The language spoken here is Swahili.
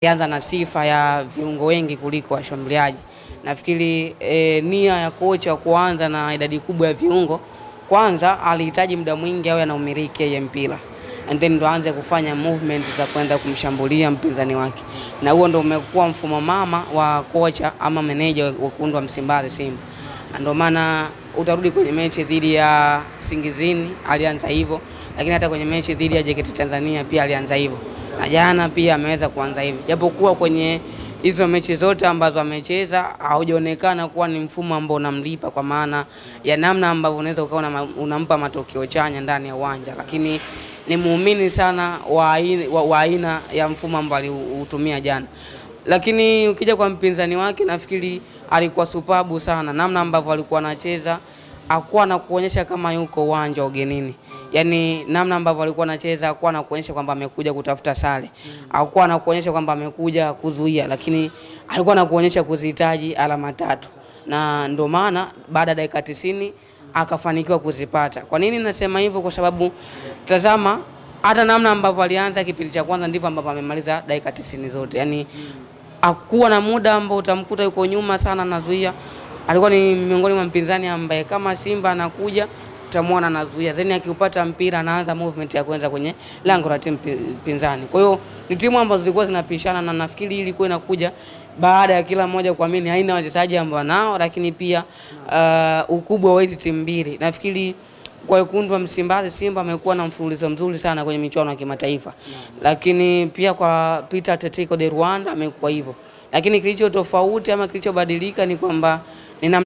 Alianza na sifa ya viungo wengi kuliko washambuliaji. Nafikiri nia ya kocha kuanza na idadi kubwa ya viungo, kwanza alihitaji muda mwingi awe na umiliki ya mpira, and then ndo aanze kufanya movement za kwenda kumshambulia mpinzani wake. Na huo ndo umekuwa mfumo mama wa kocha ama meneja wa Wekundu wa Msimbazi Simba. Ndio maana utarudi kwenye mechi dhidi ya Singizini alianza hivyo, lakini hata kwenye mechi dhidi ya JKT Tanzania pia alianza hivyo. Na jana pia ameweza kuanza hivyo. Japokuwa kwenye hizo mechi zote ambazo amecheza haujaonekana kuwa ni mfumo ambao unamlipa, kwa maana ya namna ambavyo unaweza ukaona unampa matokeo chanya ndani ya uwanja, lakini ni muumini sana wa aina ya mfumo ambao aliutumia jana. Lakini ukija kwa mpinzani wake, nafikiri alikuwa superb sana namna ambavyo alikuwa anacheza, hakuwa na kuonyesha kama yuko uwanja ugenini. Yaani namna ambavyo alikuwa anacheza hakuwa na kuonyesha kwamba amekuja kutafuta sare, hakuwa na kuonyesha kwamba amekuja kuzuia, lakini alikuwa na kuonyesha kuzihitaji alama tatu. Na ndio maana baada ya dakika 90 akafanikiwa kuzipata. Kwa nini nasema hivyo? Kwa sababu tazama hata namna ambavyo alianza kipindi cha kwanza ndivyo ambavyo amemaliza dakika 90 zote. Yaani hakuwa na muda ambao utamkuta yuko nyuma sana nazuia. Alikuwa ni miongoni mwa mpinzani ambaye kama Simba anakuja utamwona anazuia, then akiupata mpira anaanza movement ya kwenda kwenye lango la timu pinzani. Kwa hiyo ni timu ambazo zilikuwa zinapishana, na nafikiri ilikuwa inakuja baada ya kila mmoja kuamini haina wachezaji ambao nao, lakini pia ukubwa wa hizo timu mbili. Nafikiri kwa Wekundu wa Msimbazi Simba amekuwa na mfululizo mzuri sana kwenye michuano ya kimataifa. Lakini pia kwa Peter Atletico de Rwanda amekuwa hivyo. Lakini kilicho tofauti ama kilichobadilika ni kwamba